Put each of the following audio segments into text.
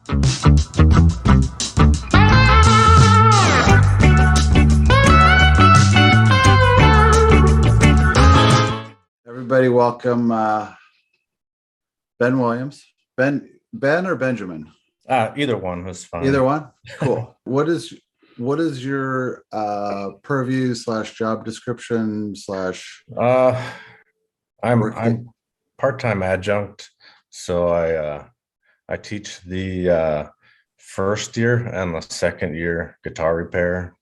Everybody, welcome Ben Williams. Ben or Benjamin? Either one is fine. Either one? Cool. What is your purview / job description / I'm part-time adjunct, so I teach the first year and the second year guitar repair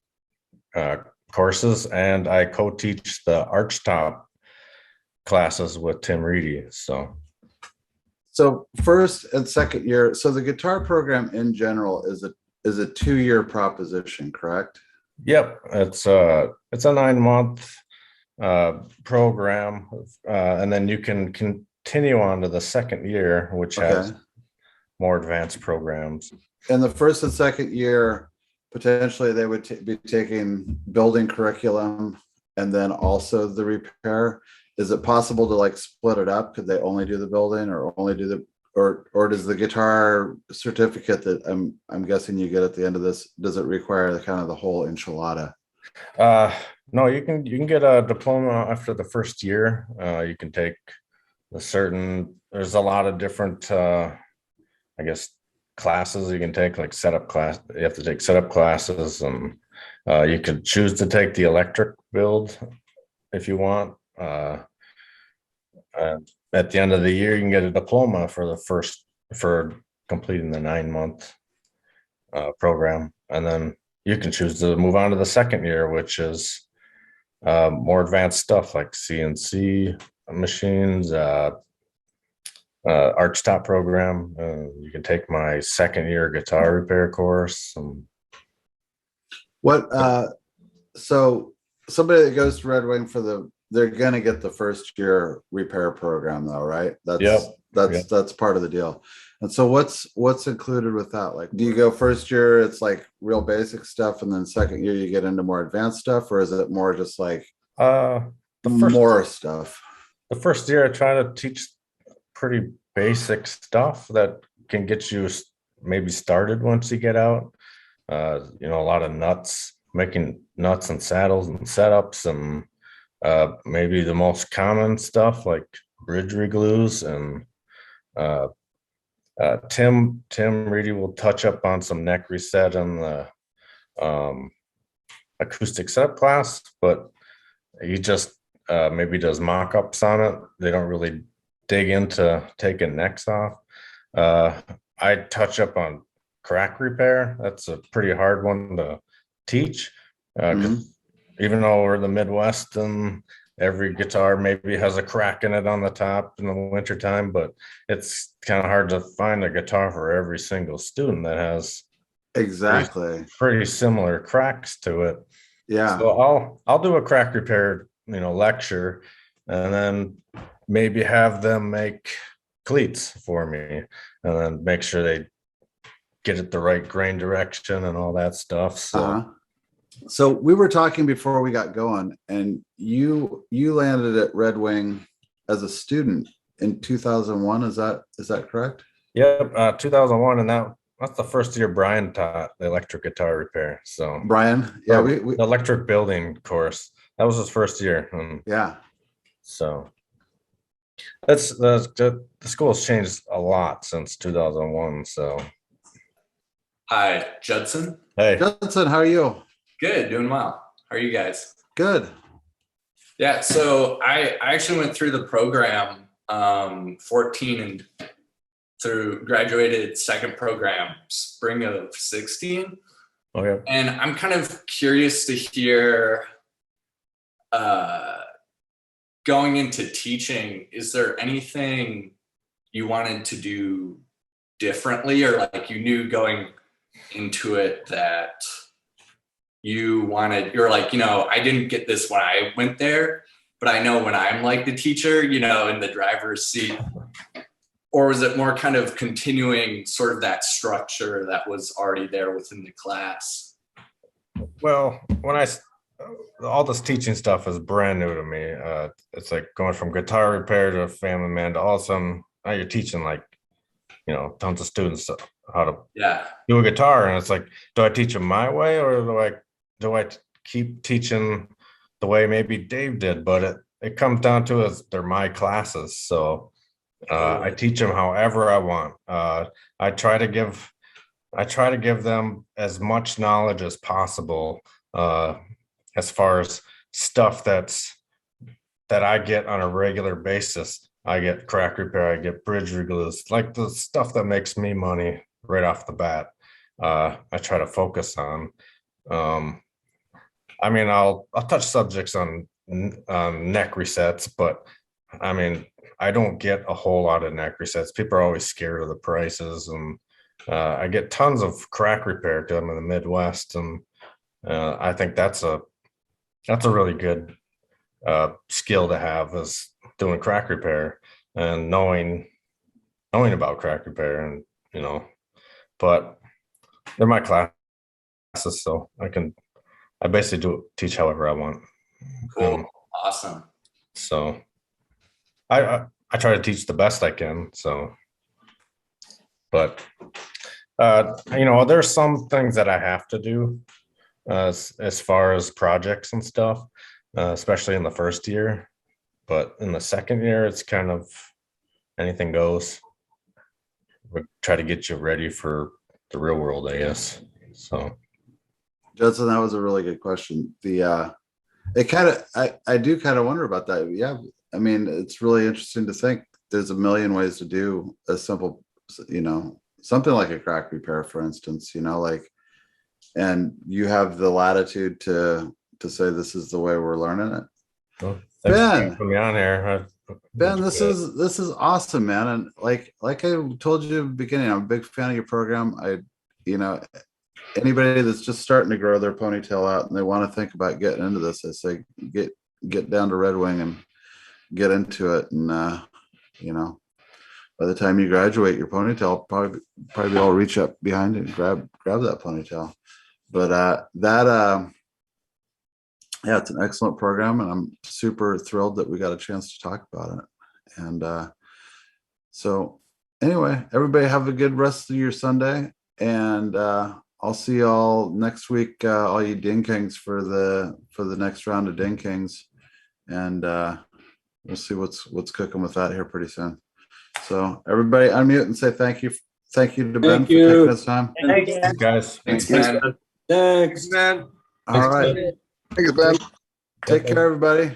courses, and I co-teach the archtop classes with Tim Reedy. So first and second year, so the guitar program in general is a 2-year proposition, correct? Yep, it's a 9-month program, and then you can continue on to the second year, which has more advanced programs. In the first and second year, potentially they would be taking building curriculum and then also the repair. Is it possible to like split it up? Could they only do the building or only do the or does the guitar certificate that I'm guessing you get at the end of this, does it require the whole enchilada? No, you can get a diploma after the first year. You can take there's a lot of different classes you can take, like setup class. You have to take setup classes, and you could choose to take the electric build if you want. At the end of the year, you can get a diploma for completing the 9-month program, and then you can choose to move on to the second year, which is more advanced stuff like CNC machines, archtop program. You can take my second year guitar repair course. So somebody that goes to Red Wing they're gonna get the first year repair program though, right? That's part of the deal. And so what's included with that? Like, do you go first year, it's like real basic stuff, and then second year you get into more advanced stuff, or is it more just like more stuff? The first year I try to teach pretty basic stuff that can get you maybe started once you get out. A lot of making nuts and saddles and setups, and maybe the most common stuff like bridge reglues, and Tim Reedy will touch up on some neck reset in the acoustic setup class, but he just maybe does mock-ups on it. They don't really dig into taking necks off. I touch up on crack repair. That's a pretty hard one to teach, because even though we're in the Midwest and every guitar maybe has a crack in it on the top in the wintertime, but it's kind of hard to find a guitar for every single student that has pretty similar cracks to it. Yeah. So I'll do a crack repair, lecture, and then maybe have them make cleats for me, and then make sure they get it the right grain direction and all that stuff. So we were talking before we got going, and you landed at Red Wing as a student in 2001. Is that correct? Yep, 2001, and that's the first year Brian taught the electric guitar repair. So Brian, yeah, we the electric building course, that was his first year. Yeah. So the school's changed a lot since 2001. So hi, Judson. Hey, Judson, how are you? Good, doing well. How are you guys? Good. Yeah, so I actually went through the program 14 and through graduated second program spring of 16. Okay. And I'm kind of curious to hear, going into teaching, is there anything you wanted to do differently, or like you knew going into it that you're like, I didn't get this when I went there, but I know when I'm like the teacher, in the driver's seat? Or was it more kind of continuing sort of that structure that was already there within the class? Well, all this teaching stuff is brand new to me. It's like going from guitar repair to family man to all of a sudden now you're teaching like, tons of students how to Yeah. do a guitar, and it's like, do I teach them my way, or do I keep teaching the way maybe Dave did? But it comes down to is they're my classes, so I teach them however I want. I try to give them as much knowledge as possible, as far as stuff that I get on a regular basis. I get crack repair, I get bridge reglass, like the stuff that makes me money right off the bat. I try to focus on. I mean, I'll touch subjects on neck resets, but I mean, I don't get a whole lot of neck resets. People are always scared of the prices, and I get tons of crack repair because I'm in the Midwest, and I think that's a really good skill to have, is doing crack repair and knowing about crack repair, and but they're my classes, so I basically teach however I want. Cool. Awesome. So I try to teach the best I can. So, but there's some things that I have to do as far as projects and stuff, especially in the first year. But in the second year, it's kind of anything goes. We try to get you ready for the real world, I guess. So, Judson, that was a really good question. It kind of, I do kind of wonder about that. Yeah, I mean, it's really interesting to think there's a million ways to do a simple, something like a crack repair, for instance. And you have the latitude to say this is the way we're learning it. Well, thanks for putting me on here. Ben, this is awesome, man. And like I told you at the beginning, I'm a big fan of your program. Anybody that's just starting to grow their ponytail out and they want to think about getting into this, I say get down to Red Wing and get into it. And by the time you graduate, your ponytail probably all reach up behind it and grab that ponytail. But yeah, it's an excellent program, and I'm super thrilled that we got a chance to talk about it. And so anyway, everybody have a good rest of your Sunday, and I'll see y'all next week, all you Ding Kings, for the next round of Ding Kings, and we'll see what's cooking with that here pretty soon. So everybody unmute and say thank you to Ben for taking his time. Thanks, guys. Thanks, man. Thanks, man. All right. Thanks, Ben. Take care, everybody.